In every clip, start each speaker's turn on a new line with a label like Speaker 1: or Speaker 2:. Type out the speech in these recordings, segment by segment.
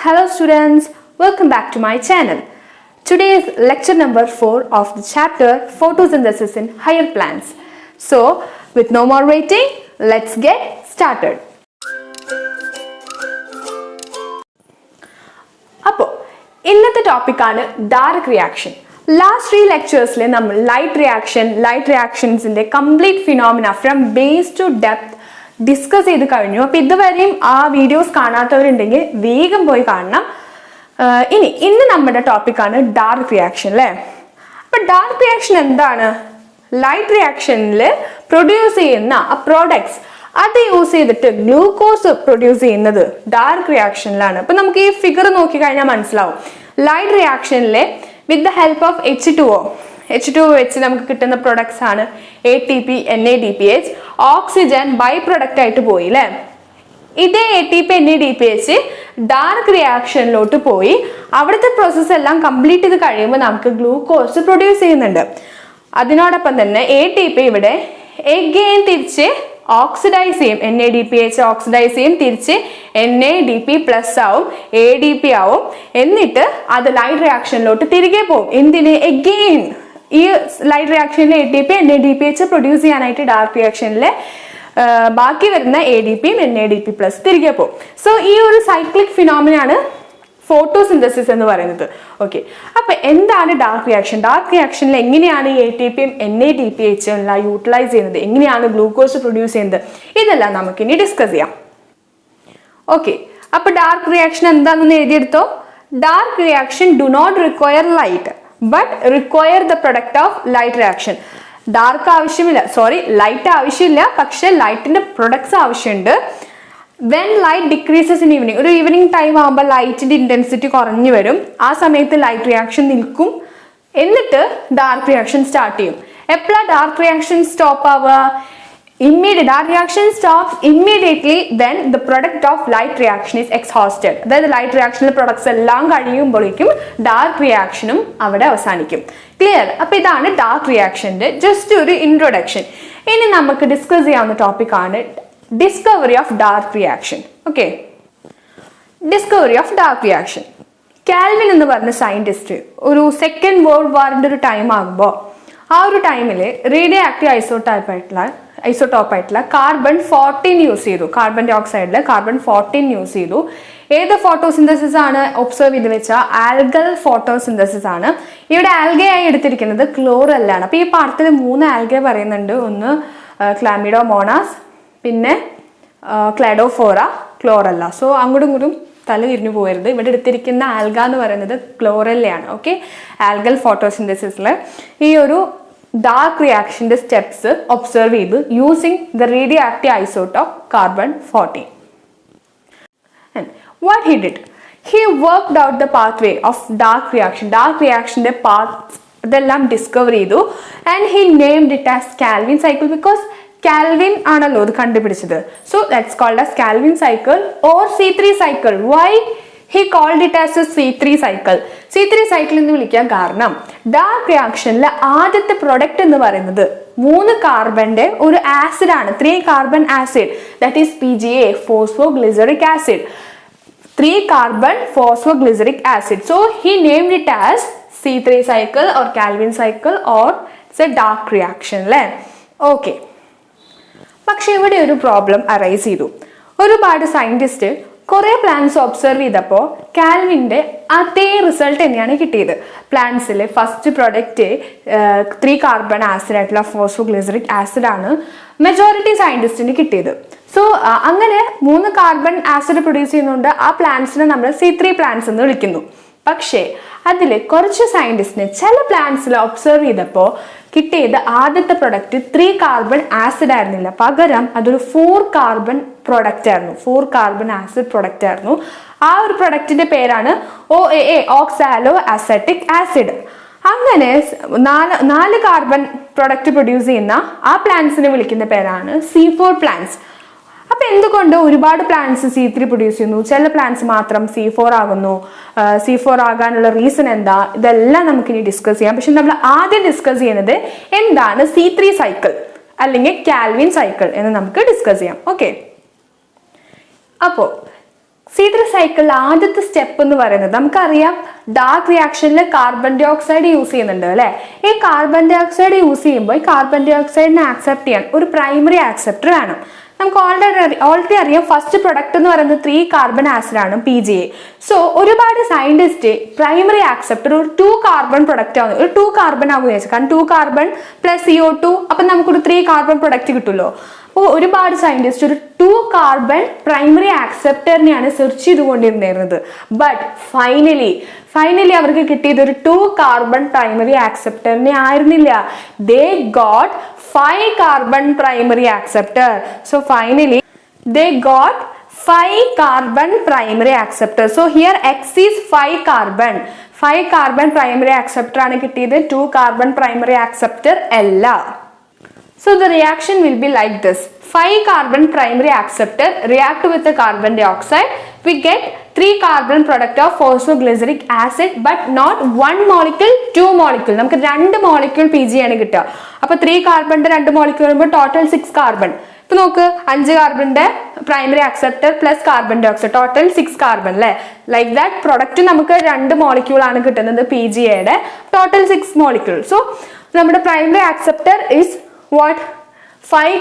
Speaker 1: Hello students, welcome back to my channel. Today is lecture number 4 of the chapter Photosynthesis in Higher Plants. So, with no more waiting, let's get started. അപ്പോൾ ഇന്നത്തെ ടോപ്പിക്കാണ് dark reaction. Last 3 lectures നമ്മൾ light റിയാക്ഷൻസിന്റെ complete phenomena from base to depth discuss ചെയ്ത് കഴിഞ്ഞു. അപ്പോൾ ഇതുവരെയും ആ വീഡിയോസ് കാണാത്തവരുണ്ടെങ്കിൽ വേഗം പോയി കാണണം. ഇന്ന് നമ്മുടെ ടോപ്പിക്കാണ് ഡാർക്ക് റിയാക്ഷൻ അല്ലേ. അപ്പോൾ ഡാർക്ക് റിയാക്ഷൻ എന്താണ്? ലൈറ്റ് റിയാക്ഷനിൽ പ്രൊഡ്യൂസ് ചെയ്യുന്ന ആ പ്രോഡക്ട്സ് അത് യൂസ് ചെയ്തിട്ട് ഗ്ലൂക്കോസ് പ്രൊഡ്യൂസ് ചെയ്യുന്നത് ഡാർക്ക് റിയാക്ഷനിലാണ്. അപ്പൊ നമുക്ക് ഈ ഫിഗർ നോക്കി കഴിഞ്ഞാൽ മനസ്സിലാവും. ലൈറ്റ് റിയാക്ഷനിലെ with the help of H2O വെച്ച് നമുക്ക് കിട്ടുന്ന പ്രൊഡക്ട്സ് ആണ് ATP, NADPH. Oxygen by product ആയിട്ട് പോയി അല്ലേ. ഇതേ ATP, NADPH ഡാർക്ക് റിയാക്ഷനിലോട്ട് പോയി അവിടുത്തെ പ്രോസസ്സ് എല്ലാം കംപ്ലീറ്റ് ചെയ്ത് കഴിയുമ്പോൾ നമുക്ക് ഗ്ലൂക്കോസ് പ്രൊഡ്യൂസ് ചെയ്യുന്നുണ്ട്. അതിനോടൊപ്പം തന്നെ ATP ഇവിടെ എഗെയിൻ തിരിച്ച് ഓക്സിഡൈസ് ചെയ്യും. NADPH ഓക്സിഡൈസ് ചെയ്യും, തിരിച്ച് NADP+ ആവും, ADP ആവും. എന്നിട്ട് അത് ലൈറ്റ് റിയാക്ഷനിലോട്ട് തിരികെ പോകും. എന്തിന്? എഗെയിൻ ഈ ലൈറ്റ് റിയാക്ഷനിൽ ATP, NADPH പ്രൊഡ്യൂസ് ചെയ്യാനായിട്ട് ഡാർക്ക് റിയാക്ഷനിലെ ബാക്കി വരുന്ന ADPയും NADP+ തിരികെ പോകും. സോ ഈ ഒരു സൈക്ലിക് ഫിനോമിനാണ് ഫോട്ടോസിന്തസിസ് എന്ന് പറയുന്നത്. ഓക്കെ, അപ്പൊ എന്താണ് ഡാർക്ക് റിയാക്ഷൻ? ഡാർക്ക് റിയാക്ഷനിൽ എങ്ങനെയാണ് ഈ ATPയും NADPH എല്ലാം യൂട്ടിലൈസ് ചെയ്യുന്നത്, എങ്ങനെയാണ് ഗ്ലൂക്കോസ് പ്രൊഡ്യൂസ് ചെയ്യുന്നത്, ഇതെല്ലാം നമുക്ക് ഇനി ഡിസ്കസ് ചെയ്യാം. ഓക്കെ, അപ്പൊ ഡാർക്ക് റിയാക്ഷൻ എന്താണെന്ന് എഴുതിയെടുത്തോ. Dark reaction do not require light but require the product of light reaction. Dark ആവശ്യമില്ല, ലൈറ്റ് ആവശ്യമില്ല, പക്ഷെ ലൈറ്റിന്റെ പ്രൊഡക്ട്സ് ആവശ്യമുണ്ട്. When light decreases in evening, ഒരു ഈവനിങ് ടൈം ആകുമ്പോൾ ലൈറ്റിന്റെ ഇന്റൻസിറ്റി കുറഞ്ഞു വരും. ആ സമയത്ത് ലൈറ്റ് റിയാക്ഷൻ നിൽക്കും, എന്നിട്ട് ഡാർക്ക് റിയാക്ഷൻ സ്റ്റാർട്ട് ചെയ്യും. എപ്പോഴാണ് ഡാർക്ക് റിയാക്ഷൻ സ്റ്റോപ്പ് ആവുക? Dark reaction stops immediately when the product of light reaction is exhausted. അതായത് ലൈറ്റ് റിയാക്ഷനിലെ പ്രൊഡക്ട്സ് എല്ലാം കഴിയുമ്പോഴേക്കും ഡാർക്ക് റിയാക്ഷനും അവിടെ അവസാനിക്കും. ക്ലിയർ? അപ്പൊ ഇതാണ് ഡാർക്ക് റിയാക്ഷന്റെ ജസ്റ്റ് ഒരു ഇൻട്രൊഡക്ഷൻ. ഇനി നമുക്ക് ഡിസ്കസ് ചെയ്യാവുന്ന ടോപ്പിക്കാണ് discovery of dark reaction. Okay, discovery of dark reaction. Calvin എന്ന് പറഞ്ഞ സയന്റിസ്റ്റ് ഒരു സെക്കൻഡ് വേൾഡ് വാറിന്റെ ഒരു ടൈം ആകുമ്പോൾ ആ ഒരു ടൈമിൽ റേഡിയോ ആക്റ്റീവ് ഐസോട്ടോപ്പായിട്ടുള്ള കാർബൺ-14 യൂസ് ചെയ്തു. കാർബൺ ഡൈ ഓക്സൈഡിൽ കാർബൺ-14 യൂസ് ചെയ്തു. ഏത് ഫോട്ടോസിന്തസിസ് ആണ് ഒബ്സർവ് ചെയ്ത് വെച്ചാൽ ആൽഗൽ ഫോട്ടോസിന്തസിസ് ആണ്. ഇവിടെ ആൽഗയായി എടുത്തിരിക്കുന്നത് ക്ലോറല്ലാണ്. അപ്പൊ ഈ പാഠത്തിൽ 3 ആൽഗ പറയുന്നുണ്ട്. ഒന്ന് ക്ലാമിഡോമോണാസ്, പിന്നെ ക്ലാഡോഫോറ, ക്ലോറല്ല. സോ അങ്ങോട്ടും ഇങ്ങോട്ടും തല തിരിഞ്ഞു പോകരുത്. ഇവിടെ എടുത്തിരിക്കുന്ന ആൽഗ എന്ന് പറയുന്നത് ക്ലോറല്ലയാണ്. ഓക്കെ, ആൽഗൽ ഫോട്ടോസിന്തസിസിൽ ഈ ഒരു ഡാർക്ക് റിയാക്ഷന്റെ സ്റ്റെപ്സ് ഒബ്സർവ് ചെയ്ത് using the radio active isotope carbon fourteen. What he did? He worked out the pathway of dark reaction. Dark reaction the paths ഇതെല്ലാം ഡിസ്കവർ ചെയ്തു. And he named it as Calvin cycle because Calvin ആണല്ലോ ഇത് കണ്ടുപിടിച്ചത്. So that's called as Calvin cycle or C3 cycle. Why he called it as a C3 cycle? C3 cycle എന്ന് വിളിക്കാൻ കാരണം dark റിയാക്ഷനിലെ ആദ്യത്തെ product എന്ന് പറയുന്നത് 3 കാർബന്റെ ഒരു ആസിഡ് ആണ്. 3 carbon acid, that is PGA, phosphoglyceric acid. 3 carbon phosphoglyceric acid. So he named it as C3 cycle or Calvin cycle or it's a dark reaction അല്ലേ. Okay, പക്ഷെ ഇവിടെ ഒരു പ്രോബ്ലം അറൈസ് ചെയ്തു. ഒരുപാട് സയന്റിസ്റ്റ് കുറെ പ്ലാന്റ്സ് ഒബ്സർവ് ചെയ്തപ്പോൾ കാൽവിന്റെ അതേ result തന്നെയാണ് കിട്ടിയത്. പ്ലാന്റ്സിലെ ഫസ്റ്റ് പ്രൊഡക്റ്റ് 3 കാർബൺ ആസിഡ് ആയിട്ടുള്ള ഫോസ്ഫോഗ്ലിസറിക് ആസിഡ് ആണ് മെജോറിറ്റി സയന്റിസ്റ്റിന് കിട്ടിയത്. സോ അങ്ങനെ 3 കാർബൺ ആസിഡ് പ്രൊഡ്യൂസ് ചെയ്യുന്നുണ്ട്. ആ പ്ലാന്റ്സിനെ നമ്മൾ C3 പ്ലാന്റ്സ് എന്ന് വിളിക്കുന്നു. പക്ഷേ അതിൽ കുറച്ച് സയന്റിസ്റ്റിനെ ചില പ്ലാന്റ്സിൽ ഒബ്സർവ് ചെയ്തപ്പോൾ കിട്ടിയത് ആദ്യത്തെ പ്രൊഡക്റ്റ് 3 കാർബൺ ആസിഡ് ആയിരുന്നില്ല, പകരം അതൊരു 4 കാർബൺ പ്രൊഡക്റ്റ് ആയിരുന്നു. 4 കാർബൺ ആസിഡ് പ്രൊഡക്റ്റ് ആയിരുന്നു. ആ ഒരു പ്രൊഡക്റ്റിന്റെ പേരാണ് OAA, ഓക്സാലോ അസറ്റിക് ആസിഡ്. അങ്ങനെ 4 കാർബൺ പ്രൊഡക്റ്റ് പ്രൊഡ്യൂസ് ചെയ്യുന്ന ആ പ്ലാന്റ്സിനെ വിളിക്കുന്ന പേരാണ് C4 പ്ലാന്റ്സ്. അപ്പൊ എന്തുകൊണ്ട് ഒരുപാട് പ്ലാന്റ്സ് C3 പ്രൊഡ്യൂസ് ചെയ്യുന്നു, ചില പ്ലാന്റ്സ് മാത്രം C4 ആകുന്നു? C4 ആകാനുള്ള റീസൺ എന്താ? ഇതെല്ലാം നമുക്ക് ഇനി ഡിസ്കസ് ചെയ്യാം. പക്ഷെ നമ്മൾ ആദ്യം ഡിസ്കസ് ചെയ്യുന്നത് എന്താണ് C3 സൈക്കിൾ അല്ലെങ്കിൽ കാൽവിൻ സൈക്കിൾ എന്ന് നമുക്ക് ഡിസ്കസ് ചെയ്യാം. ഓക്കെ, അപ്പോ C3 സൈക്കിളിൽ ആദ്യത്തെ സ്റ്റെപ്പ് എന്ന് പറയുന്നത് നമുക്കറിയാം ഡാർക്ക് റിയാക്ഷനിൽ കാർബൺ ഡൈ ഓക്സൈഡ് യൂസ് ചെയ്യുന്നുണ്ട് അല്ലേ. ഈ കാർബൺ ഡൈ ഓക്സൈഡ് യൂസ് ചെയ്യുമ്പോൾ ഈ കാർബൺ ഡൈ ഓക്സൈഡിനെ ആക്സെപ്റ്റ് ചെയ്യാൻ ഒരു പ്രൈമറി ആക്സെപ്റ്റർ വേണം. നമുക്ക് ഓൾറെഡി അറിയാം ഫസ്റ്റ് പ്രൊഡക്റ്റ് എന്ന് പറയുന്നത് 3 കാർബൺ ആസിഡ് ആണ് PGA. സോ ഒരുപാട് സയന്റിസ്റ്റ് പ്രൈമറി ആക്സെപ്റ്റർ ഒരു 2 കാർബൺ പ്രൊഡക്റ്റ് ആവുന്നു, ഒരു 2 കാർബൺ ആകുമെന്ന് വെച്ചാൽ, കാരണം 2 കാർബൺ പ്ലസ് CO2 അപ്പം നമുക്കൊരു 3 കാർബൺ പ്രൊഡക്റ്റ് കിട്ടുമല്ലോ. അപ്പോൾ ഒരുപാട് സയന്റിസ്റ്റ് ഒരു 2 കാർബൺ പ്രൈമറി ആക്സെപ്റ്ററിനെയാണ് സെർച്ച് ചെയ്തുകൊണ്ടിരുന്നത്. ബട്ട് ഫൈനലി അവർക്ക് കിട്ടിയത് ഒരു 2 കാർബൺ പ്രൈമറി ആക്സെപ്റ്ററിനെ ആയിരുന്നില്ല. They got 5 carbon primary acceptor. So finally they got 5 carbon primary acceptor. So here X is 5 carbon. 5 carbon primary acceptor ആണ് കിട്ടിയത്, 2 carbon primary acceptor അല്ല. So the reaction will be like this. 5 carbon primary acceptor react with the carbon dioxide. We get 3 carbon product of phosphoglyceric acid but not 1 molecule 2 molecule. നമുക്ക് 2 molecule PG ആണ് കിട്ടുക. അപ്പോൾ 3 കാർബണിന്റെ 2 molecule വരുമ്പോൾ total 6 carbon. ഇപ്പൊ നോക്ക് 5 കാർബണിന്റെ primary acceptor plus carbon dioxide total 6 carbon അല്ലേ. ലൈക്ക് ദാറ്റ് പ്രൊഡക്റ്റ് നമുക്ക് 2 molecule ആണ് കിട്ടുന്നത് PGAയുടെ, ടോട്ടൽ 6 molecule. സോ നമ്മുടെ primary acceptor is what 5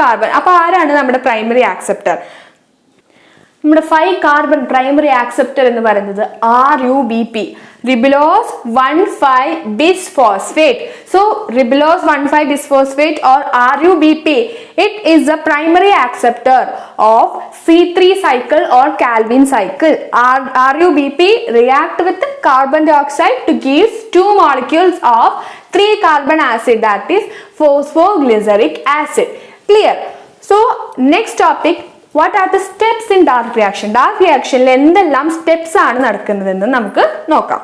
Speaker 1: carbon. അപ്പൊ ആരാണ് നമ്മുടെ പ്രൈമറി ആക്സെപ്റ്റർ? നമ്മുടെ 5 കാർബൺ പ്രൈമറി ആക്സെപ്റ്റർ എന്ന് പറയുന്നത് RUBP, ribulose 1,5 bisphosphate. So ribulose 1,5 bisphosphate or RUBP, it is the primary acceptor of C3 cycle or Calvin cycle. RUBP react with carbon dioxide to give 2 molecules of 3 carbon acid, that is phosphoglyceric acid. Clear? So next topic, what are the steps in dark reaction? Dark reaction ൽ എന്തെല്ലാം steps ആണ് നടക്കുന്നതെന്ന് നമുക്ക് നോക്കാം.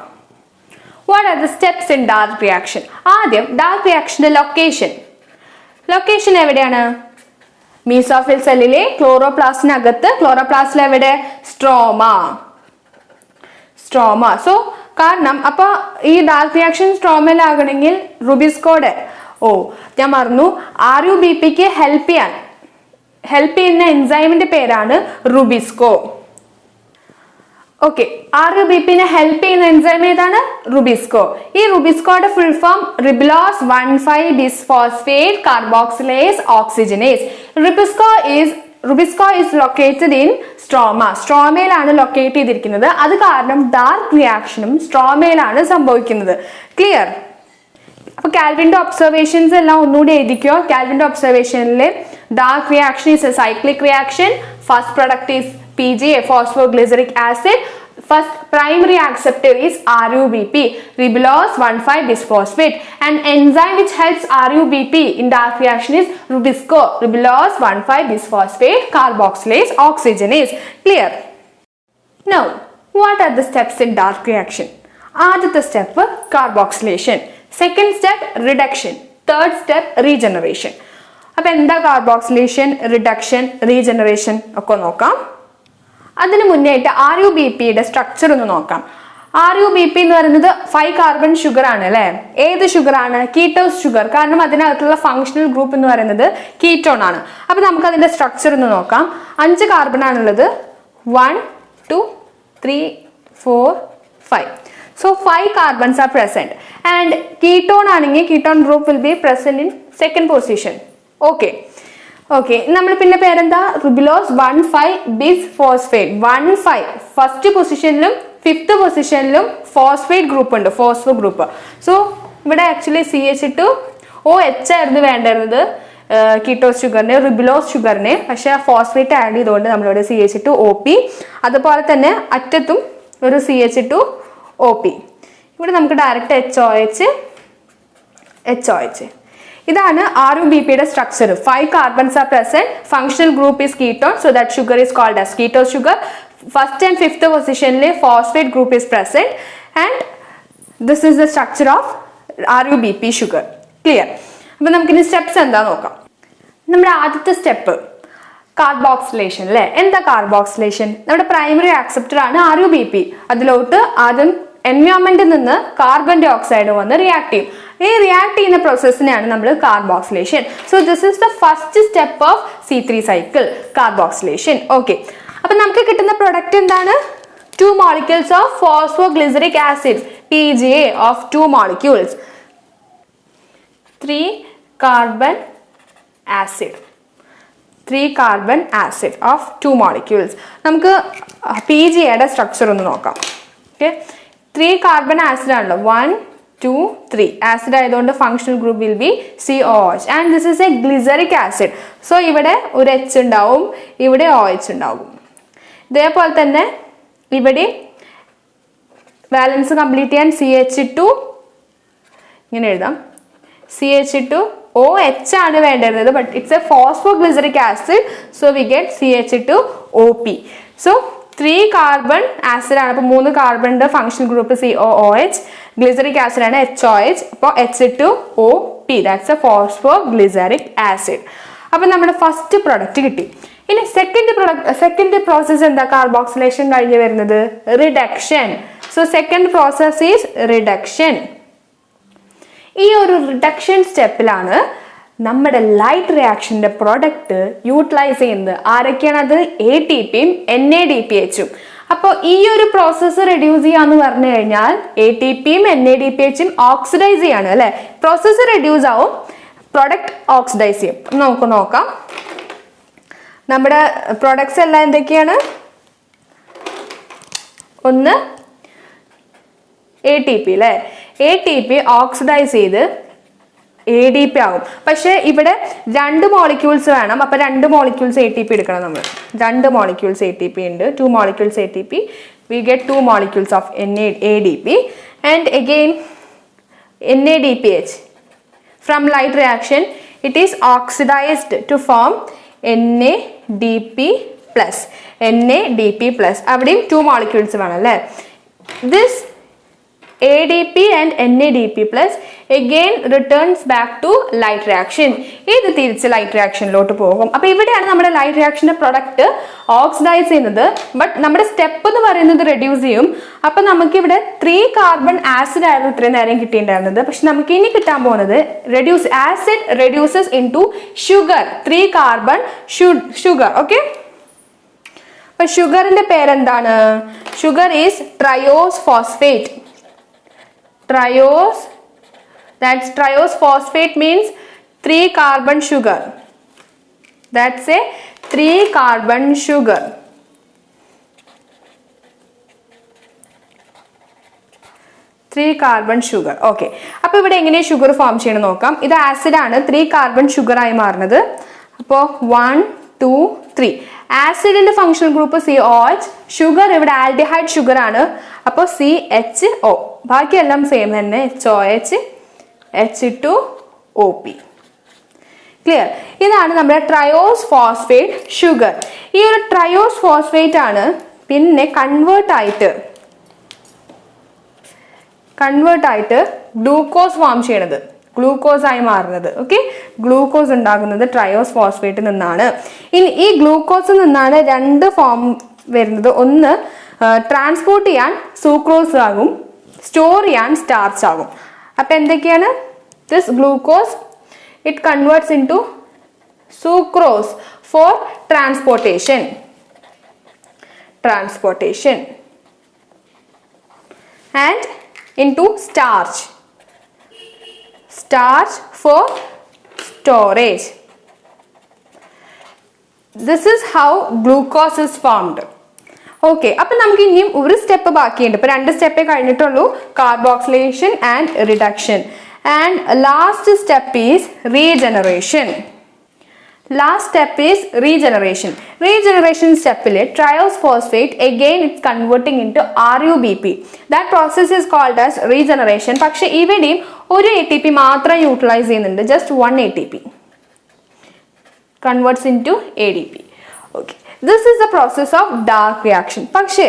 Speaker 1: What are the steps in dark reaction? ആദ്യം dark reactionന്റെ location എവിടെയാണ്? Mesophyll സെല്ലിലെ ക്ലോറോപ്ലാസ്റ്റിനകത്ത്, ക്ലോറോപ്ലാസ്റ്റിൽ എവിടെ? സ്ട്രോമ. സോ കാരണം അപ്പൊ ഈ ഡാർക്ക് റിയാക്ഷൻ സ്ട്രോമയിലാകണമെങ്കിൽ റുബിസ്കോയുടെ ഞാൻ മറന്നു, RUBPക്ക് ഹെൽപ്പ് ചെയ്യുന്ന എൻസൈമിന്റെ പേരാണ് റുബിസ്കോ. ഓക്കെ, RUBPനെ ഹെൽപ്പ് ചെയ്യുന്ന എൻസൈം ഏതാണ്? റുബിസ്കോ. ഈ റുബിസ്കോയുടെ full form ribulose 1,5 bisphosphate carboxylase oxygenase. Rubisco is located in stroma. സ്ട്രോമയിലാണ് ലൊക്കേറ്റ് ചെയ്തിരിക്കുന്നത്. അത് കാരണം ഡാർക്ക് റിയാക്ഷനും സ്ട്രോമയിലാണ് സംഭവിക്കുന്നത്. ക്ലിയർ? അപ്പൊ കാൽവിന്റെ ഒബ്സർവേഷൻസ് എല്ലാം ഒന്നുകൂടി എഴുതിക്കോ. കാൽവിന്റെ ഒബ്സർവേഷനിൽ dark reaction is a cyclic reaction. First product is PGA, phosphoglyceric acid. First primary acceptor is RUBP, ribulose 1,5 bisphosphate. And enzyme which helps RUBP in dark reaction is RUBISCO, ribulose 1,5 bisphosphate carboxylase oxygenase. Clear? Now, what are the steps in dark reaction? ആദ്യത്തെ step carboxylation, second step reduction, third step regeneration. അപ്പൊ എന്താ carboxylation, reduction, regeneration ഒക്കെ നോക്കാം. അതിന് മുന്നേറ്റ് RUBPയുടെ structure ഒന്ന് നോക്കാം. RUBP എന്ന് പറയുന്നത് 5 കാർബൺ ഷുഗർ ആണ് അല്ലെ. ഏത് ഷുഗർ ആണ്? കീറ്റോസ് ഷുഗർ. കാരണം അതിനകത്തുള്ള ഫങ്ഷണൽ ഗ്രൂപ്പ് എന്ന് പറയുന്നത് കീറ്റോൺ ആണ്. അപ്പൊ നമുക്ക് അതിന്റെ സ്ട്രക്ചർ ഒന്ന് നോക്കാം. 5 കാർബൺ ആണുള്ളത്. 1 2 3 4 5. So 5 carbons are present and ketone ആണെങ്കിൽ ketone group will be present in second position. Okay. നമ്മൾ പിന്നെ പേരെന്താ? Ribulose 1,5 bisphosphate. 1,5 ഫസ്റ്റ് പൊസിഷനിലും 5th പൊസിഷനിലും ഫോസ്ഫേറ്റ് ഗ്രൂപ്പ് ഉണ്ട്, ഫോസ്ഫോ ഗ്രൂപ്പ്. സോ ഇവിടെ ആക്ച്വലി CH2OH ആയിരുന്നു വേണ്ടിരുന്നത് കീറ്റോസ് ഷുഗറിന്, റിബുലോസ് ഷുഗറിന്. പക്ഷെ ഫോസ്ഫേറ്റ് ആഡ് ചെയ്തുകൊണ്ട് നമ്മളിവിടെ CH2OP. അതുപോലെ തന്നെ അറ്റത്തും ഒരു CH2OP. ഇവിടെ നമുക്ക് ഡയറക്റ്റ് HOH. ഇതാണ് RUBPയുടെ structure. 5 carbons are present. Functional group is ketone, so that sugar is called as ketose sugar. First and 5th positionle phosphate group is present and this is the structure of RUBP sugar. Clear? അപ്പോൾ നമുക്ക് ഇനി steps എന്താ നോക്കാം. നമ്മുടെ ആദ്യത്തെ step carboxylation അല്ലേ. എന്താ carboxylation? നമ്മുടെ പ്രൈമറി ആക്സെപ്റ്റർ ആണ് RUBP. അതിലോട്ട് ആദ്യം എൻവയോൺമെന്റിൽ നിന്ന് കാർബൺ ഡൈ ഓക്സൈഡ് വന്ന് റിയാക്ട് ചെയ്യും. ഈ റിയാക്ട് ചെയ്യുന്ന പ്രോസസ്സിനെയാണ് നമ്മൾ carboxylation. So this is the first step of C3 cycle, carboxylation. Okay, അപ്പോൾ നമുക്ക് കിട്ടുന്ന പ്രൊഡക്റ്റ് എന്താണ്? 2 molecules of phosphoglyceric acid, PGA of 2 molecules. 3 carbon acid. 3 carbon acid of 2 molecules. നമുക്ക് PGAയുടെ സ്ട്രക്ചർ ഒന്ന് നോക്കാം. ഓക്കെ, 3 carbon acid ആണല്ലോ. 1, 2, 3. ആസിഡ് ആയതുകൊണ്ട് functional group will be COH. And this is A glyceric acid. So ഇവിടെ ഒരു H ഉണ്ടാവും, ഇവിടെ OH ഉണ്ടാവും. ഇതേപോലെ തന്നെ ഇവിടെ ബാലൻസ് കംപ്ലീറ്റ് ചെയ്യാൻ CH2 ഇങ്ങനെ എഴുതാം. CH2OH ആണ് വേണ്ടിയിരുന്നത്, but it's a phosphoglyceric acid, so we get CH2OP. So 3 carbon acid ആണ്. അപ്പോൾ 3 കാർബണിന്റെ functional group COOH, glyceric acid ആണ് HOH, അപ്പോൾ H2OP. That's a phosphoglyceric acid. അപ്പോൾ നമ്മുടെ ഫസ്റ്റ് പ്രൊഡക്റ്റ് കിട്ടി. ഇനി സെക്കൻഡ് പ്രോസസ് എന്താ? കാർബോക്സിലേഷൻ കഴിഞ്ഞ് വരുന്നത് reduction. So second process is reduction. ഈ ഒരു റിഡക്ഷൻ സ്റ്റെപ്പിലാണ് നമ്മുടെ ലൈറ്റ് റിയാക്ഷന്റെ പ്രൊഡക്റ്റ് യൂട്ടിലൈസ് ചെയ്യുന്നത്. ആരൊക്കെയാണത്? ATPയും NADPHും. അപ്പോൾ ഈ ഒരു പ്രോസസ്സ് റെഡ്യൂസ് ചെയ്യാന്ന് പറഞ്ഞു കഴിഞ്ഞാൽ ATPയും NADPHും ഓക്സിഡൈസ് ചെയ്യാണ് അല്ലെ. പ്രോസസ്സ് റെഡ്യൂസ് ആവും, പ്രൊഡക്റ്റ് ഓക്സിഡൈസ് ചെയ്യും. നമുക്ക് നോക്കാം നമ്മുടെ പ്രൊഡക്ട്സ് എല്ലാം എന്തൊക്കെയാണ്. ഒന്ന് ATP അല്ലെ. ATP ഓക്സിഡൈസ് ചെയ്ത് ADP ആവും. പക്ഷെ ഇവിടെ 2 molecules വേണം. അപ്പൊ 2 molecules ATP എടുക്കണം നമ്മൾ. 2 molecules ATP ഉണ്ട്. 2 molecules ATP. We get 2 molecules of ADP and again NADPH. From light reaction it is oxidized to form NADP+. അവിടെയും 2 molecules വേണം അല്ലേ. This ADP and NADP+ again returns back to light reaction. ഇത് തിരിച്ച് light റിയാക്ഷനിലോട്ട് പോകും. അപ്പോൾ ഇവിടെയാണ് നമ്മുടെ light റിയാക്ഷന്റെ product oxidise ചെയ്യുന്നത്. ബട്ട് നമ്മുടെ സ്റ്റെപ്പ് എന്ന് പറയുന്നത് റെഡ്യൂസ് ചെയ്യും. അപ്പോൾ നമുക്ക് ഇവിടെ 3 കാർബൺ ആസിഡ് ആയിരുന്നു ഇത്രയും നേരം കിട്ടിയിട്ടുണ്ടായിരുന്നത്. പക്ഷെ നമുക്ക് ഇനി കിട്ടാൻ പോകുന്നത് acid reduces into sugar. 3 carbon sugar. Okay, അപ്പൊ ഷുഗറിന്റെ പേരെന്താണ്? Sugar is triose phosphate. That's triose phosphate means 3 carbon sugar. That's a 3 carbon sugar. 3 carbon sugar. Okay. അപ്പോൾ ഇവിടെ എങ്ങനെ ഷുഗർ ഫോം ചെയ്യണം നോക്കാം. ഇത് ആസിഡ് ആണ് 3 കാർബൺ ഷുഗർ ആയി മാറുന്നത്. അപ്പോൾ 1, 2, 3. ആസിഡിന്റെ ഫങ്ഷണൽ ഗ്രൂപ്പ് COH, ഷുഗർ ഇവിടെ ആൽഡിഹൈഡ് ഷുഗർ ആണ്. അപ്പോൾ CHO. ബാക്കിയെല്ലാം സെയിം തന്നെ. HOH, H2OP. ക്ലിയർ? ഇതാണ് നമ്മുടെ ട്രയോസ് ഫോസ്ഫേറ്റ് ഷുഗർ. ഈ ഒരു ട്രയോസ് ഫോസ്ഫേറ്റ് ആണ് പിന്നെ കൺവേർട്ട് ആയിട്ട് ഗ്ലൂക്കോസ് ഫോം ചെയ്യണത്, ഗ്ലൂക്കോസ് ആയി മാറുന്നത്. ഓക്കെ, ഗ്ലൂക്കോസ് ഉണ്ടാകുന്നത് ട്രയോസ് ഫോസ്ഫേറ്റിൽ നിന്നാണ്. ഇനി ഈ ഗ്ലൂക്കോസിൽ നിന്നാണ് 2 ഫോം വരുന്നത്. ഒന്ന് ട്രാൻസ്പോർട്ട് ചെയ്യാൻ സൂക്രോസ് ആകും, സ്റ്റോർ ചെയ്യാൻ സ്റ്റാർച്ച് ആകും. അപ്പൊ എന്തൊക്കെയാണ്? This glucose it converts into sucrose four transportation and into starch for storage. This is how glucose is formed. Okay, അപ്പോൾ നമുക്ക് ഇനിയും ഒരു സ്റ്റെപ്പ് ബാക്കിയുണ്ട്. ഇപ്പോൾ 2 സ്റ്റെപ്പേ കഴിഞ്ഞിട്ടുള്ളൂ, carboxylation and reduction. And last step is regeneration. Regeneration stepil triose phosphate again it's converting into RUBP. That process is called as regeneration. പക്ഷെ ഇവിടെയും ഒരു ATP മാത്രം യൂട്ടിലൈസ് ചെയ്യുന്നുണ്ട്. Just 1 ATP converts into ADP. Okay, this is the process of dark reaction. പക്ഷേ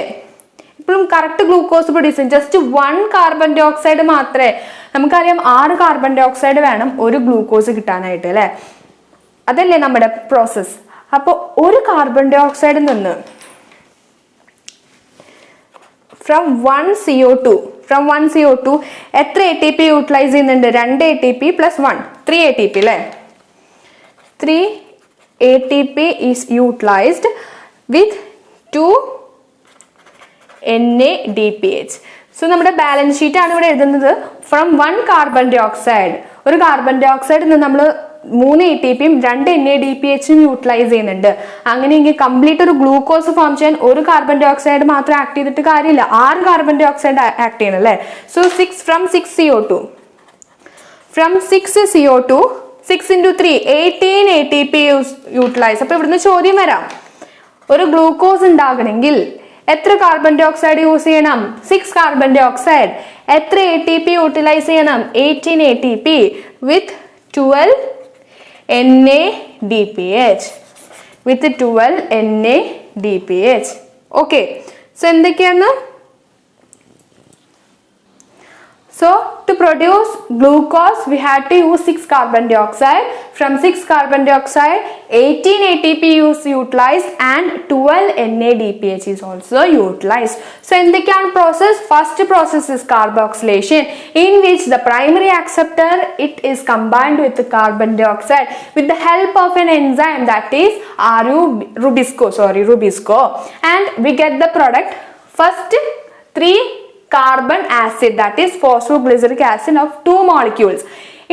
Speaker 1: ഇപ്പോഴും correct glucose produce ചെയ്യും. Just 1 carbon dye oxide മാത്രമേ, നമുക്കറിയാം 6 കാർബൺ ഡൈ ഓക്സൈഡ് വേണം ഒരു ഗ്ലൂക്കോസ് കിട്ടാനായിട്ട് അല്ലേ. അതല്ലേ നമ്മുടെ പ്രോസസ്. അപ്പോൾ ഒരു കാർബൺ ഡൈ ഓക്സൈഡിൽ നിന്ന് ഫ്രം 1 CO2 എത്ര ATP യൂട്ടിലൈസ് ചെയ്യുന്നുണ്ട്? 2 ATP plus 1, 3 ATP അല്ലേ. 3 ATP is utilized with NADPH. So നമ്മുടെ ബാലൻസ് ഷീറ്റ് ആണ് ഇവിടെ എഴുതുന്നത്. ഫ്രം 1 കാർബൺ ഡൈ ഓക്സൈഡ്, ഒരു കാർബൺ ഡൈ ഓക്സൈഡിൽ നിന്ന് നമ്മൾ 3 ATPയും 2 NADPHും യൂട്ടിലൈസ് ചെയ്യുന്നുണ്ട്. അങ്ങനെയെങ്കിൽ കംപ്ലീറ്റ് ഒരു ഗ്ലൂക്കോസ് ഫോം ചെയ്യാൻ ഒരു കാർബൺ ഡൈ ഓക്സൈഡ് മാത്രം ആക്ട് ചെയ്തിട്ട് കാര്യമില്ല, 6 കാർബൺ ഡൈ ഓക്സൈഡ് ആക്ട് ചെയ്യണം അല്ലേ. So 6 from 6 CO2, from 6 CO2, 6 into 3 18 ATP utilise. അപ്പൊ ഇവിടുന്ന് ചോദ്യം വരാം, ഒരു ഗ്ലൂക്കോസ് ഉണ്ടാകണമെങ്കിൽ എത്ര കാർബൺ ഡൈ ഓക്സൈഡ് യൂസ് ചെയ്യണം? 6 കാർബൺ ഡൈ ഓക്സൈഡ്. എത്ര ATP യൂട്ടിലൈസ് ചെയ്യണം? 18 ATP with 12 NADPH, with 12 NADPH. Okay, so എന്തൊക്കെയാണ്? So to produce glucose we had to use 6 carbon dioxide. From 6 carbon dioxide 18 ATP is utilized and 12 NADPH is also utilized. So എന്തൊക്കെയാണ് process? First process is carboxylation, in which the primary acceptor it is combined with the carbon dioxide with the help of an enzyme that is RUBISCO, and we get the product first 3 carbon acid, that is phosphoglyceric acid of 2 molecules.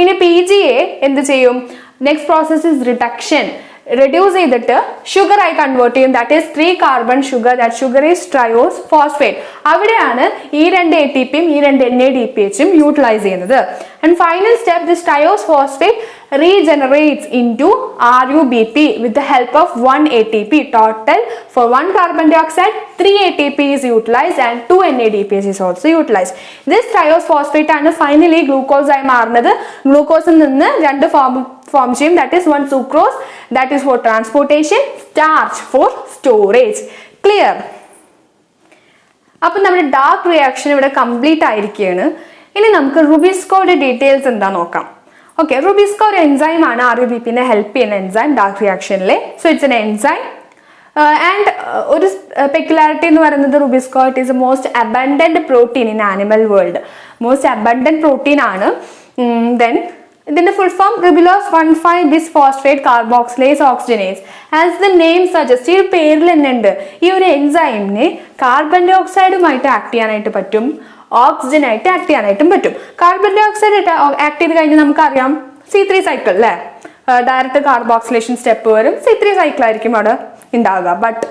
Speaker 1: In a PGA എന്ത് ചെയ്യും? Next process is reduction. Reduce ചെയ്തിട്ട് sugar ആയി convert ചെയ്യും, that is 3 carbon sugar, that sugar is triose phosphate. അവിടെയാണ് ഈ 2 ATPയും ഈ 2 NADPHും utilise ചെയ്യുന്നത്. And final step, this triose phosphate regenerates into RUBP with the help of 1 ATP. Total for 1 carbon dioxide 3 ATP is utilized and 2 NADPH is also utilized. This triose phosphate ആണ് finally glucose ആയി മാറുന്നത്. ഗ്ലൂക്കോസിൽ നിന്ന് 2 form ചെയ്യും, that is 1 sucrose, that is for transportation, starch for storage. Clear? അപ്പോൾ നമ്മുടെ dark reaction ഇവിടെ complete ആയിരിക്കുകയാണ്. ഇനി നമുക്ക് റുബിസ്കോയുടെ ഡീറ്റെയിൽസ് എന്താ നോക്കാം. ഓക്കെ, റുബിസ്കോ ഒരു എൻസൈം ആണ്, RUBP-നെ ഹെൽപ്പ് ചെയ്യുന്ന എൻസൈം ഡാർക്ക് റിയാക്ഷനിലെ. So it's an enzyme and ഒരു പെക്യുലാരിറ്റി എന്ന് പറയുന്നത് rubisco it is a most abundant protein in animal world. Most abundant protein ആണ്. ദെൻ ഇതിന്റെ full form ribulose 1,5-bisphosphate carboxylase oxygenase. As the name suggest, ഈ പേരിൽ തന്നെ ഉണ്ട്, ഈ ഒരു എൻസൈമിനെ കാർബൺ ഡൈ ഓക്സൈഡുമായിട്ട് ആക്ട് ചെയ്യാനായിട്ട് പറ്റും, ഓക്സിജൻ ആയിട്ട് ആക്ട് ചെയ്യാനായിട്ടും പറ്റും. കാർബൺ ഡൈ ഓക്സൈഡ് ആക്ട് ചെയ്ത് കഴിഞ്ഞാൽ നമുക്കറിയാം C3 സൈക്കിൾ അല്ലേ, ഡയറക്റ്റ് കാർബോക്സിലേഷൻ സ്റ്റെപ്പ് വരും, C3 സൈക്കിൾ ആയിരിക്കും അവിടെ ഉണ്ടാവുക. But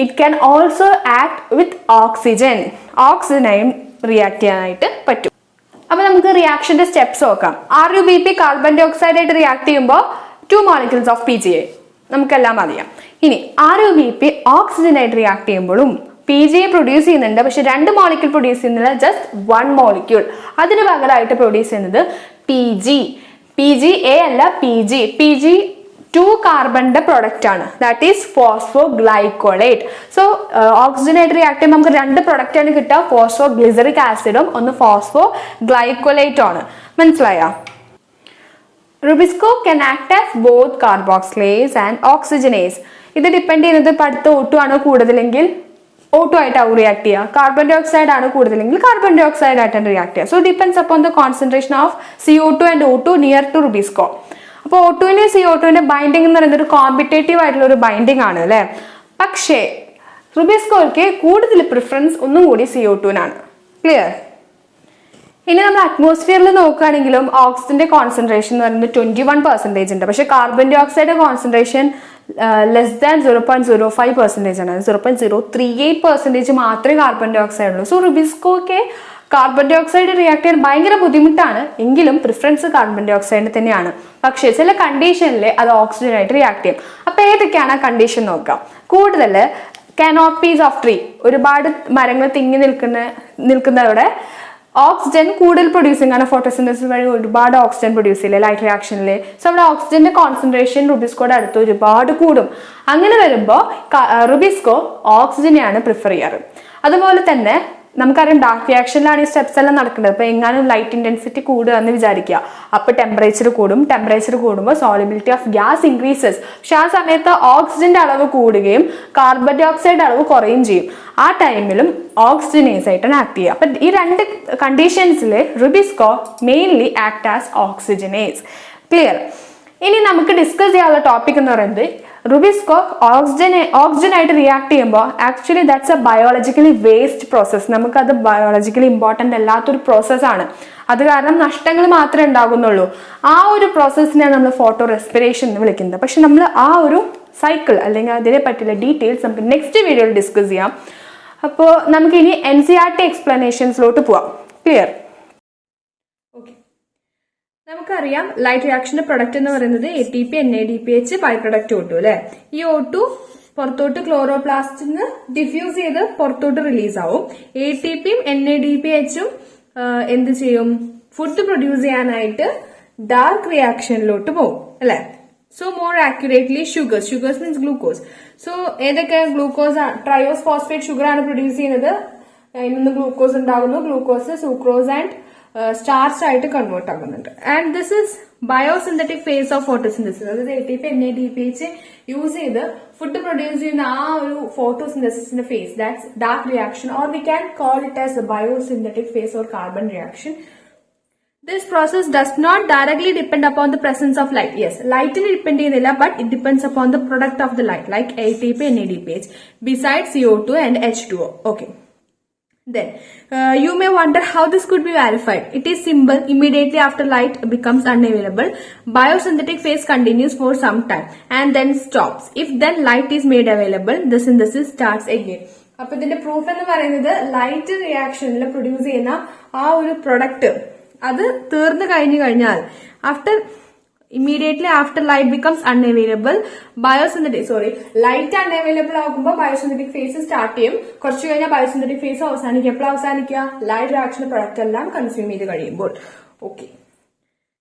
Speaker 1: it can also act with oxygen, ഓക്സിജനായും റിയാക്ട് ചെയ്യാനായിട്ട് പറ്റും. അപ്പൊ നമുക്ക് റിയാക്ഷന്റെ സ്റ്റെപ്സ് നോക്കാം. RUBP കാർബൺ ഡൈ ഓക്സൈഡ് ആയിട്ട് റിയാക്ട് ചെയ്യുമ്പോൾ 2 molecules of PGA നമുക്കെല്ലാം അറിയാം. ഇനി RUBP ഓക്സിജൻ ആയിട്ട് റിയാക്ട് ചെയ്യുമ്പോഴും PGA പ്രൊഡ്യൂസ് ചെയ്യുന്നുണ്ട്, പക്ഷെ 2 molecule പ്രൊഡ്യൂസ് ചെയ്യുന്നില്ല, ജസ്റ്റ് 1 molecule. അതിന് പകരമായിട്ട് പ്രൊഡ്യൂസ് ചെയ്യുന്നത് PGA അല്ല, PG 2 കാർബണിന്റെ പ്രൊഡക്റ്റ് ആണ്, ദാറ്റ് ഈസ് ഫോസ്ഫോഗ്ലൈക്കോളേറ്റ്. സോ ഓക്സിജൻ ആയിട്ട് റിയാക്ട് ചെയ്യുമ്പോൾ നമുക്ക് 2 പ്രൊഡക്റ്റ് ആണ് കിട്ടുക, ഫോസ്ഫോഗ്ലിസറിക് ആസിഡും ഒന്ന് ഫോസ്ഫോഗ്ലൈക്കോലേറ്റും ആണ്. മനസ്സിലായോ? Rubisco can act as both carboxylase and oxygenase. ഇത് ഡിപ്പെൻഡ് ചെയ്യുന്നത് ഇപ്പം അടുത്ത O2 ആണോ കൂടുതലെങ്കിൽ O2 ആയിട്ടാവും റിയാക്ട് ചെയ്യുക, കാർബൺ ഡൈ ഓക്സൈഡ് ആണ് കൂടുതലെങ്കിൽ കാർബൺ ഡൈ ഓക്സൈഡ് ആയിട്ടാണ് റിയാക്ട് ചെയ്യുക. So depends upon the concentration of CO2 and O2 near to rubisco. അപ്പോൾ O2ന്റെ CO2ന്റെ ബൈൻഡിങ് എന്ന് പറയുന്നത് ഒരു കോമ്പറ്റേറ്റീവ് ആയിട്ടുള്ള ഒരു ബൈൻഡിങ് ആണ് അല്ലേ. പക്ഷേ റുബിസ്കോയ്ക്ക് കൂടുതൽ പ്രിഫറൻസ് ഒന്നും കൂടി CO2നാണ്. ക്ലിയർ? ഇനി നമ്മൾ അറ്റ്മോസ്ഫിയറിൽ നോക്കുകയാണെങ്കിലും ഓക്സിജന്റെ കോൺസെൻട്രേഷൻ എന്ന് പറയുന്നത് 21% ഉണ്ട്, പക്ഷെ carbon dioxide concentration less than 0.05% ആണ്, 0.038% മാത്രമേ കാർബൺ ഡൈ ഓക്സൈഡ് ഉള്ളൂ. സോ റുബിസ്കോയ്ക്ക് കാർബൺ ഡൈ ഓക്സൈഡ് റിയാക്ട് ചെയ്യാൻ ഭയങ്കര ബുദ്ധിമുട്ടാണ്, എങ്കിലും പ്രിഫറൻസ് കാർബൺ ഡൈ ഓക്സൈഡിന് തന്നെയാണ്. പക്ഷേ ചില കണ്ടീഷനിൽ അത് ഓക്സിജൻ ആയിട്ട് റിയാക്ട് ചെയ്യും. അപ്പോൾ ഏതൊക്കെയാണ് ആ കണ്ടീഷൻ നോക്കാം. കൂടുതൽ കാനോപ്പീസ് ഓഫ് ട്രീ, ഒരുപാട് മരങ്ങൾ തിങ്ങി നിൽക്കുന്നവിടെ ഓക്സിജൻ കൂടുതൽ പ്രൊഡ്യൂസിങ് ആണ്, ഫോട്ടോസിന്തസിസ് വഴി ഒരുപാട് ഓക്സിജൻ പ്രൊഡ്യൂസ് ചെയ്യില്ലേ ലൈറ്റ് റിയാക്ഷനിൽ. സോ അവിടെ ഓക്സിജന്റെ കോൺസെൻട്രേഷൻ റുബിസ്കോയുടെ അടുത്ത് ഒരുപാട് കൂടും. അങ്ങനെ വരുമ്പോൾ റുബിസ്കോ ഓക്സിജനെയാണ് പ്രിഫർ ചെയ്യാറ്. അതുപോലെ തന്നെ നമുക്കറിയാം ഡാർക്ക് റിയാക്ഷനിലാണ് ഈ സ്റ്റെപ്സ് എല്ലാം നടക്കുന്നത്. അപ്പോൾ എങ്ങാനും ലൈറ്റ് ഇന്റൻസിറ്റി കൂടുക എന്ന് വിചാരിക്കുക, അപ്പോൾ ടെമ്പറേച്ചർ കൂടും. ടെമ്പറേച്ചർ കൂടുമ്പോൾ സോളിബിലിറ്റി ഓഫ് ഗ്യാസ് ഇൻക്രീസസ്. പക്ഷെ ആ സമയത്ത് ഓക്സിജന്റെ അളവ് കൂടുകയും കാർബൺ ഡൈ ഓക്സൈഡ് അളവ് കുറയുകയും ചെയ്യും. ആ ടൈമിലും ഓക്സിജനേസ് ആയിട്ടാണ് ആക്ട് ചെയ്യുക. അപ്പം ഈ 2 കണ്ടീഷൻസിൽ rubisco mainly act as oxygenase. Clear? ഇനി നമുക്ക് ഡിസ്കസ് ചെയ്യാനുള്ള ടോപ്പിക് എന്ന് പറയുന്നത് റുബിസ്കോ ഓക്സിജനായിട്ട് റിയാക്ട് ചെയ്യുമ്പോൾ actually that's a biologically waste process. നമുക്കത് ബയോളജിക്കലി ഇമ്പോർട്ടൻ്റ് അല്ലാത്തൊരു പ്രോസസ്സാണ്. അത് കാരണം നഷ്ടങ്ങൾ മാത്രമേ ഉണ്ടാകുന്നുള്ളൂ. ആ ഒരു പ്രോസസ്സിനെയാണ് നമ്മൾ ഫോട്ടോ റെസ്പിറേഷൻ എന്ന് വിളിക്കുന്നത്. പക്ഷെ നമ്മൾ ആ ഒരു സൈക്കിൾ അല്ലെങ്കിൽ അതിനെ പറ്റിയുള്ള ഡീറ്റെയിൽസ് നമുക്ക് നെക്സ്റ്റ് വീഡിയോയിൽ ഡിസ്കസ് ചെയ്യാം. അപ്പോൾ നമുക്കിനി NCERT എക്സ്പ്ലനേഷൻസിലോട്ട് പോവാം. ക്ലിയർ? ഓക്കെ, നമുക്കറിയാം ലൈറ്റ് റിയാക്ഷന്റെ പ്രൊഡക്റ്റ് എന്ന് പറയുന്നത് ATP NADPH by product O2 അല്ലെ. ഈ O2 പുറത്തോട്ട് ക്ലോറോപ്ലാസ്റ്റിന് ഡിഫ്യൂസ് ചെയ്ത് പുറത്തോട്ട് റിലീസ് ആവും. ATPയും NADPHും എന്ത് ചെയ്യും? ഫുഡ് പ്രൊഡ്യൂസ് ചെയ്യാനായിട്ട് ഡാർക്ക് റിയാക്ഷനിലോട്ട് പോകും അല്ലെ. So more accurately sugars means glucose. So ഏതൊക്കെ ഗ്ലൂക്കോസ്? ട്രയോസ് ഫോസ്ഫേറ്റ് ഷുഗർ ആണ് പ്രൊഡ്യൂസ് ചെയ്യുന്നത്. അതിൽ നിന്ന് ഗ്ലൂക്കോസ് ഉണ്ടാകുന്നു. ഗ്ലൂക്കോസ് സൂക്രോസ് ആൻഡ് സ്റ്റാർച്ച് ആയിട്ട് കൺവേർട്ട് ആകുന്നുണ്ട്. And this is biosynthetic phase of photosynthesis. അതായത് ATP NADPH യൂസ് ചെയ്ത് ഫുഡ് പ്രൊഡ്യൂസ് ചെയ്യുന്ന ആ ഒരു ഫോട്ടോസിന്തസിന്റെ phase, that's dark reaction, or we can call it as biosynthetic phase or carbon reaction. This process does not directly depend upon the presence of light. Yes, light will depend ചെയ്യുന്നില്ല, but it depends upon the product of the light, like ATP and NADPH, besides CO2 and H2O. Okay. Then, you may wonder how this could be verified. It is simple. Immediately after light becomes unavailable, biosynthetic phase continues for some time and then stops. If then light is made available, the synthesis starts again. അപ്പൊ ഇതിന്റെ proof എന്ന് പറയുന്നത് light റിയാക്ഷനിൽ produce ചെയ്യുന്ന ആ ഒരു product അത് തീർന്നു കഴിഞ്ഞാൽ immediately after light becomes unavailable, light unavailable ആകുമ്പോൾ ബയോസിന്തറ്റിക് ഫേസ് സ്റ്റാർട്ട് ചെയ്യും. കുറച്ചു കഴിഞ്ഞാൽ ബയോസിന്തറ്റിക് ഫേസ് അവസാനിക്കും. എപ്പോഴും അവസാനിക്കുക? ലൈറ്റ് റിയാക്ഷന്റെ പ്രൊഡക്റ്റ് എല്ലാം കൺസ്യൂം ചെയ്ത് കഴിയുമ്പോൾ. Okay,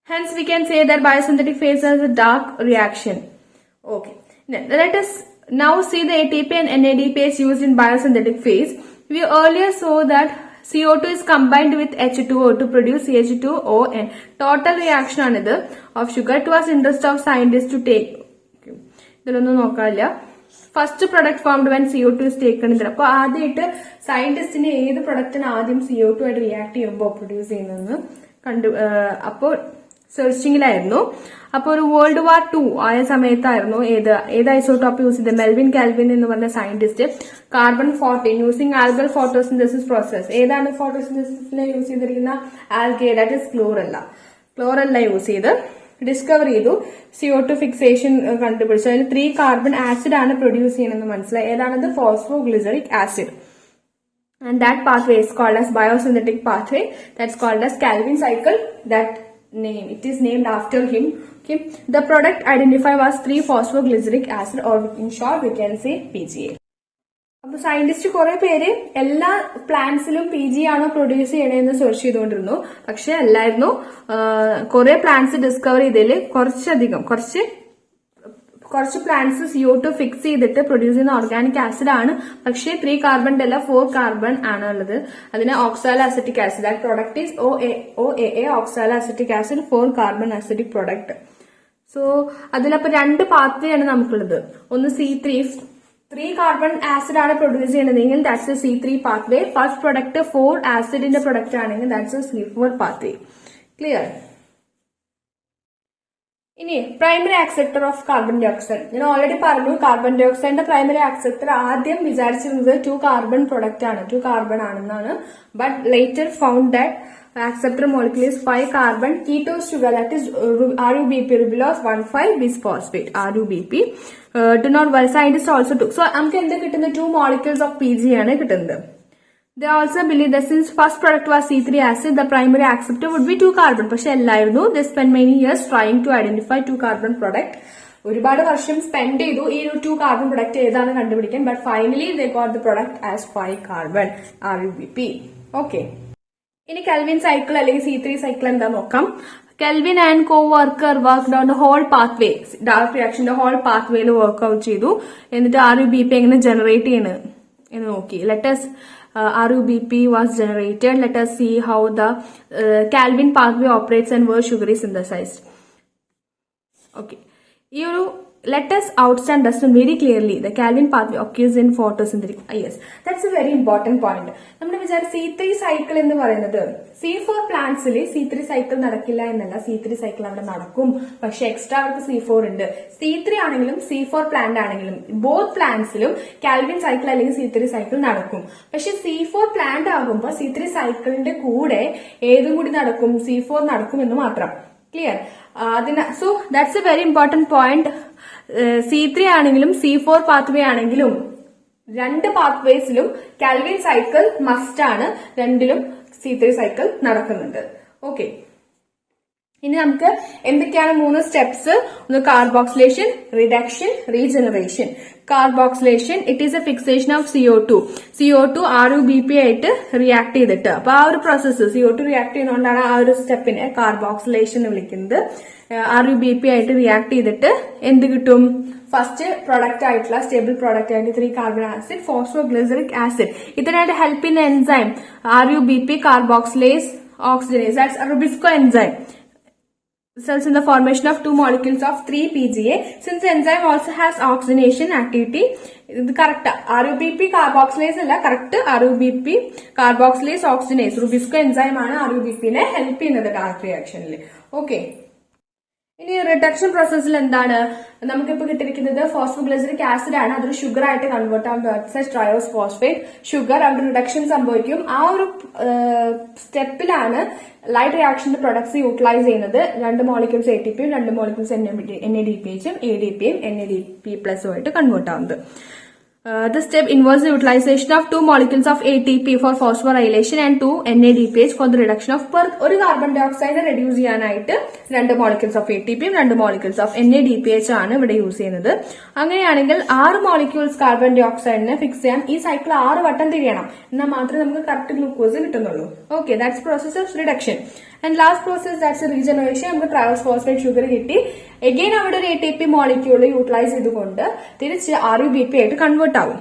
Speaker 1: hence we can say that biosynthetic phase is a dark reaction. Okay, let us now see the ATP and NADPH used in biosynthetic phase. We earlier saw that CO2 is combined with H2O to produce CH2ON. Total reaction ആണിത് of sugar. It was interest of scientists to take. ഇതിലൊന്നും നോക്കാനില്ല. First product formed when CO2 is taken. അപ്പൊ ആദ്യമായിട്ട് സയന്റിസ്റ്റിന് ഏത് പ്രൊഡക്റ്റിന് ആദ്യം CO2 ആയിട്ട് react ചെയ്യുമ്പോൾ produce ചെയ്യുന്നതെന്ന് അപ്പോൾ സെർച്ചിങ്ങിലായിരുന്നു. അപ്പൊ ഒരു വേൾഡ് വാർ 2 ആയ സമയത്തായിരുന്നു ഏത് ഐസോട്ടോപ്പ് യൂസ് ചെയ്ത് മെൽവിൻ കാൽവിൻ എന്ന് പറഞ്ഞ scientist carbon-14 using algal photosynthesis process. ഏതാണ് ഫോട്ടോസിന്തസിസിന് യൂസ് ചെയ്തിരിക്കുന്ന? Algae, that is chlorella use ചെയ്ത് ഡിസ്കവർ ചെയ്തു. CO2 ഫിക്സേഷൻ കണ്ടുപിടിച്ചു. അതിൽ 3 കാർബൺ ആസിഡ് ആണ് പ്രൊഡ്യൂസ് ചെയ്യുന്നത് മനസ്സിലായി. ഏതാണത്? Phosphoglyceric acid. And that pathway is called as biosynthetic pathway. That's called as Calvin cycle. It is named after him. Okay, the product identified was 3-phosphoglyceric acid, or in short we can say PGA. അപ്പൊ scientist കുറെ പേര് എല്ലാ പ്ലാന്റ്സിലും PGA ആണോ produce ചെയ്യണേന്ന് search ചെയ്തുകൊണ്ടിരുന്നു. പക്ഷെ അല്ലായിരുന്നു. കുറെ plants discover ചെയ്തതിൽ കുറച്ച് പ്ലാന്റ്സ് CO2 ഫിക്സ് ചെയ്തിട്ട് പ്രൊഡ്യൂസ് ചെയ്യുന്ന ഓർഗാനിക് ആസിഡ് ആണ്. പക്ഷേ 3 കാർബൺ അല്ല 4 കാർബൺ ആണ് ഉള്ളത്. അതിന് oxaloacetic acid. That product is OAA, oxaloacetic acid, 4 carbon acidic product. So അതിലപ്പോ 2 പാത്വേ ആണ് നമുക്കുള്ളത്. ഒന്ന് C3 കാർബൺ ആസിഡ് ആണ് പ്രൊഡ്യൂസ് ചെയ്യണതെങ്കിൽ that's a C3 pathway. First product 4 ആസിഡിന്റെ പ്രൊഡക്റ്റ് ആണെങ്കിൽ that's a C4 pathway. Clear? ഇനി primary acceptor of carbon dioxide. ഞാൻ ഓൾറെഡി പറഞ്ഞു കാർബൺ ഡൈ ഓക്സൈഡിന്റെ പ്രൈമറി ആക്സെപ്റ്റർ ആദ്യം വിചാരിച്ചിരുന്നത് 2 കാർബൺ പ്രൊഡക്റ്റ് ആണ്, 2 കാർബൺ ആണെന്നാണ്. But later found that acceptor molecule is 5 carbon ketose sugar, that is RUBP, ribulose 1,5 bisphosphate, RUBP. Do not worry, scientists also took. So നമുക്ക് എന്ത് കിട്ടുന്ന 2 molecules of PG ആണ് കിട്ടുന്നത്. They also believe that since first product was C3 acid, the primary acceptor would be 2 carbon. പക്ഷെ അല്ലായിരുന്നു. They spent many years trying to identify 2 carbon product. ഒരുപാട് വർഷം spend ചെയ്തു ഈ 2 കാർബൺ പ്രൊഡക്റ്റ് ഏതാണ് കണ്ടുപിടിക്കാൻ. But finally they got the product as 5 carbon RUBP. Okay. ഇനി Calvin cycle അല്ലെങ്കിൽ C3 സൈക്കിൾ എന്താ നോക്കാം. Calvin and coworker worked on the whole pathway, dark റിയാക്ഷന്റെ ഹോൾ പാത്വേയിൽ വർക്ക് ഔട്ട് ചെയ്തു. എന്നിട്ട് RUBP എങ്ങനെ ജനറേറ്റ് ചെയ്യുന്നത് എന്ന് നോക്കി. Let's RUBP was generated. Let us see how the Calvin pathway operates and where sugar is synthesized. Okay. Let us understand very clearly the Calvin pathway occurs in photosynthetic. Yes, that's a very important point. നമ്മുടെ C3 cycle എന്ന് പറയുന്നത് C4 പ്ലാന്റ്സിൽ C3 cycle നടക്കില്ല എന്നല്ല, C3 cycle അവിടെ നടക്കും. പക്ഷെ extra അവർക്ക് C4 ഉണ്ട്. C3 ആണെങ്കിലും C4 പ്ലാന്റ് ആണെങ്കിലും ബോത്ത് പ്ലാന്റ്സിലും കാൽവിൻ സൈക്കിൾ അല്ലെങ്കിൽ C3 സൈക്കിൾ നടക്കും. പക്ഷെ C4 പ്ലാന്റ് ആകുമ്പോൾ C3 സൈക്കിളിന്റെ കൂടെ ഏതും കൂടി നടക്കും, C4 നടക്കും എന്ന് മാത്രം. Clear? So that's A very important point. C3 ആണെങ്കിലും C4 പാത്വേ ആണെങ്കിലും രണ്ട് പാത്വേസിലും കാൽവിൻ സൈക്കിൾ മസ്റ്റ് ആണ്. രണ്ടിലും C3 സൈക്കിൾ നടക്കുന്നുണ്ട്. ഓക്കെ, ഇനി നമുക്ക് എന്തൊക്കെയാണ് 3 സ്റ്റെപ്സ്? ഒന്ന് carboxylation, reduction, regeneration. Carboxylation, it is A fixation of CO2. CO2 RUBP ആയിട്ട് റിയാക്ട് ചെയ്തിട്ട്, അപ്പൊ ആ ഒരു പ്രോസസ്സ് CO2 റിയാക്ട് ചെയ്യുന്നതുകൊണ്ടാണ് ആ ഒരു സ്റ്റെപ്പിനെ കാർബോക്സിലേഷൻ എന്ന് വിളിക്കുന്നത്. RUBP ആയിട്ട് റിയാക്ട് ചെയ്തിട്ട് എന്ത് കിട്ടും? ഫസ്റ്റ് പ്രൊഡക്റ്റ് ആയിട്ടുള്ള സ്റ്റേബിൾ പ്രൊഡക്റ്റ് ആയിട്ട് 3 കാർബൺ ആസിഡ്, ഫോസ്ഫോഗ്ലിസറിക് ആസിഡ്. ഇതിനായിട്ട് ഹെൽപ്പ് ചെയ്യുന്ന enzyme RUBP carboxylase oxygenase. That's a RUBISCO enzyme. Results in the formation of 2 molecules of 3-PGA. Since the enzyme also has oxidation activity, ഇത് correct RUBP carboxylase അല്ല, correct RUBP carboxylase oxygenase. RUBISCO enzyme ആണ് RUBP-നെ help ചെയ്യുന്നത് direct റിയാക്ഷനിൽ. Okay, ഇനി reduction പ്രോസസ്സിൽ എന്താണ് നമുക്കിപ്പോ കിട്ടിയിരിക്കുന്നത്? ഫോസ്ഫോഗ്ലിസറിക് ആസിഡ് ആണ്. അതൊരു ഷുഗർ ആയിട്ട് കൺവേർട്ട് ആകും, ട്രയോസ് ഫോസ്ഫേറ്റ് ഷുഗർ. അവിടെ റിഡക്ഷൻ സംഭവിക്കും. ആ ഒരു സ്റ്റെപ്പിലാണ് ലൈറ്റ് റിയാക്ഷന്റെ പ്രൊഡക്ട്സ് യൂട്ടിലൈസ് ചെയ്യുന്നത്. 2 മോളിക്യൂൾസ് ATPയും 2 മോളിക്യൂൾസ് NADPHും ADPയും NADP+ ആയിട്ട് കൺവേർട്ട് ആവുന്നത്. The step involves the utilization of 2 molecules of ATP for phosphorylation and 2 NADPH for the reduction of ഒരു കാർബൺ ഡൈ ഓക്സൈഡ് റെഡ്യൂസ് ചെയ്യാനായിട്ട് 2 molecules of ATPയും 2 molecules of NADPH ആണ് ഇവിടെ use ചെയ്യുന്നത്. അങ്ങനെയാണെങ്കിൽ 6 molecules carbon ഡൈ ഓക്സൈഡിനെ ഫിക്സ് ചെയ്യാൻ ഈ സൈക്കിൾ 6 വട്ടം തിരിയണം. എന്നാൽ മാത്രമേ നമുക്ക് കറക്റ്റ് ഗ്ലൂക്കോസ് കിട്ടുന്നുള്ളൂ. Okay, that's process of reduction. And last process that's regeneration. നമുക്ക് ട്രയോസ് ഫോസ്ഫേറ്റ് ഷുഗർ കിട്ടി. എഗെയിൻ അവിടെ ഒരു ATP മോളിക്യൂൾ യൂട്ടിലൈസ് ചെയ്തുകൊണ്ട് തിരിച്ച് RUBP ആയിട്ട് കൺവേർട്ട് ആവും.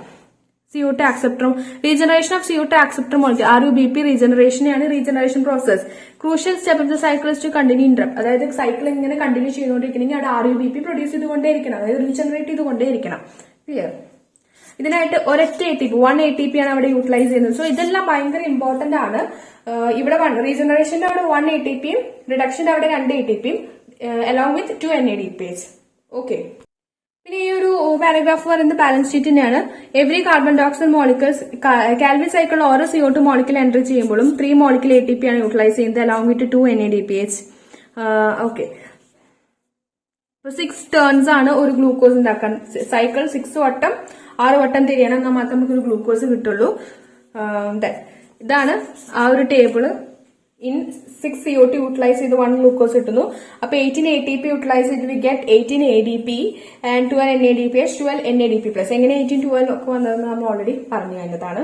Speaker 1: CO2 acceptor, regeneration of CO2 acceptor molecule RUBP റീജനറേഷനെയാണ് regeneration process. Crucial step of the cycle is to continue interrupt. അതായത് സൈക്കിൾ ഇങ്ങനെ കണ്ടിന്യൂ ചെയ്തുകൊണ്ടിരിക്കണമെങ്കിൽ അവിടെ RUBP പ്രൊഡ്യൂസ് ചെയ്തുകൊണ്ടേയിരിക്കണം, അതായത് റീജനറേറ്റ് ചെയ്തുകൊണ്ടേയിരിക്കണം. ക്ലിയർ? ഇതിനായിട്ട് ഒരൊറ്റ ATP 1 ATP ആണ് അവിടെ യൂട്ടിലൈസ് ചെയ്യുന്നത്. സോ ഇതെല്ലാം ഭയങ്കര ഇമ്പോർട്ടന്റ് ആണ്. ഇവിടെ റീജനറേഷന്റെ അവിടെ 1 ATPയും റിഡക്ഷന്റെ അവിടെ 2 ATPയും അലോങ് വിത്ത് 2 NADPH. ഓക്കെ, പിന്നെ ഈ ഒരു പാരഗ്രാഫ് പറയുന്നത് ബാലൻസ് ഷീറ്റിന്റെയാണ്. Every carbon dioxide molecules Calvin cycle ഓരോ CO2 മോളിക്യൂൾ എൻറ്റർ ചെയ്യുമ്പോഴും 3 മോളിക്യൂൾ ATP ആണ് യൂട്ടിലൈസ് ചെയ്യുന്നത് along with 2 NADPH. Okay, 6 turns ആണ് ഒരു ഗ്ലൂക്കോസ് ഉണ്ടാക്കാൻ. സൈക്കിൾ 6 വട്ടം 6 വട്ടം തിരിയണം, എന്നാൽ മാത്രമേ നമുക്ക് ഒരു ഗ്ലൂക്കോസ് കിട്ടുള്ളൂ. ഇതാണ് ആ ഒരു ടേബിള്. ഇൻ 6 CO2 യൂട്ടിലൈസ് ചെയ്ത് 1 ഗ്ലൂക്കോസ് കിട്ടുന്നു. അപ്പൊ 18 ATP യൂട്ടിലൈസ് ചെയ്ത് we get 18 ADP and 12 NADPH 12 NADP+. എങ്ങനെ 18 12 ഒക്കെ വന്നതെന്ന് നമ്മൾ ഓൾറെഡി പറഞ്ഞു കഴിഞ്ഞതാണ്.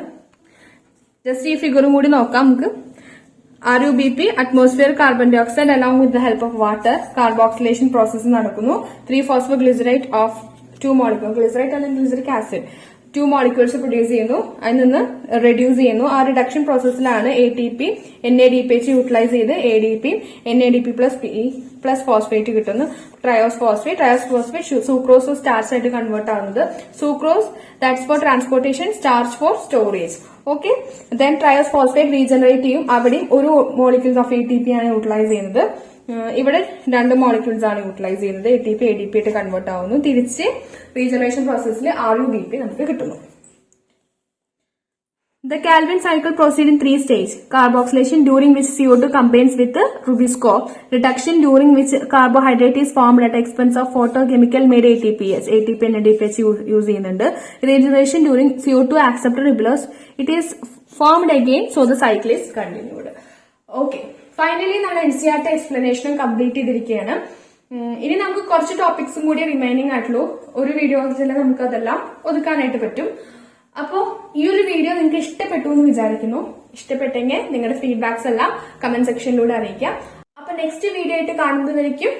Speaker 1: ജസ്റ്റ് ഈ ഫിഗറും കൂടി നോക്കാം നമുക്ക്. RUBP atmosphere carbon dioxide along with the help of water carboxylation process നടക്കുന്നു. 3 ഫോസ്ഫോഗ്ലിസറേറ്റ് ഓഫ് 2 മോളിക്യൂൾ ഗ്ലിസറേറ്റ് അല്ലെങ്കിൽ ഗ്ലിസറിക് ആസിഡ് 2 മോളിക്യൂൾസ് പ്രൊഡ്യൂസ് ചെയ്യുന്നു, അതിൽ നിന്ന് റെഡ്യൂസ് ചെയ്യുന്നു. ആ റിഡക്ഷൻ പ്രോസസ്സിലാണ് ATP NADPH യൂട്ടിലൈസ് ചെയ്ത് ADP NADP+ ഫോസ്ഫേറ്റ് കിട്ടുന്നു. ട്രയോസ് ഫോസ്ഫേറ്റ് സൂക്രോസ് സ്റ്റാർച്ച് ആയിട്ട് കൺവേർട്ട് ആവുന്നത്. Sucrose that's for transportation, starch for storage. Okay, then triose phosphate regenerate ചെയ്യും. അവിടെയും ഒരു മോളിക്യൂൾസ് ഓഫ് ATP ആണ് യൂട്ടിലൈസ് ചെയ്യുന്നത്. ഇവിടെ 2 മോളിക്യൂൾസ് ആണ് യൂട്ടിലൈസ് ചെയ്യുന്നത്. ATP ADP ആയിട്ട് കൺവേർട്ട് ആവുന്നു. തിരിച്ച് റീജനറേഷൻ പ്രോസസ്സിൽ RUBP നമുക്ക് കിട്ടുന്നു. The Calvin cycle proceeds in 3 stages. Carboxylation, during which CO2 combines with RUBISCO. Reduction, during which carbohydrate is formed at expense of photochemical made ATPs. ATP and NADPH use ചെയ്യുന്നുണ്ട്. Regeneration, during CO2 acceptor rebels. It is formed again, so the cycle is continued. Okay. Finally നമ്മൾ NCERT എക്സ്പ്ലനേഷനും complete ചെയ്തിരിക്കുകയാണ്. ഇനി നമുക്ക് കുറച്ച് ടോപ്പിക്സും കൂടി remaining ആയിട്ടുള്ളൂ. ഒരു വീഡിയോസിൽ നമുക്ക് അതെല്ലാം ഒതുക്കാനായിട്ട് പറ്റും. അപ്പോൾ ഈ ഒരു വീഡിയോ നിങ്ങൾക്ക് ഇഷ്ടപ്പെട്ടു എന്ന് വിചാരിക്കുന്നു. ഇഷ്ടപ്പെട്ടെങ്കിൽ നിങ്ങളുടെ ഫീഡ്ബാക്സ് എല്ലാം കമന്റ് സെക്ഷനിലൂടെ അറിയിക്കാം. അപ്പൊ നെക്സ്റ്റ് വീഡിയോ ആയിട്ട് കാണുന്നതായിരിക്കും.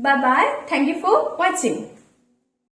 Speaker 1: Bye bye. Thank you for watching.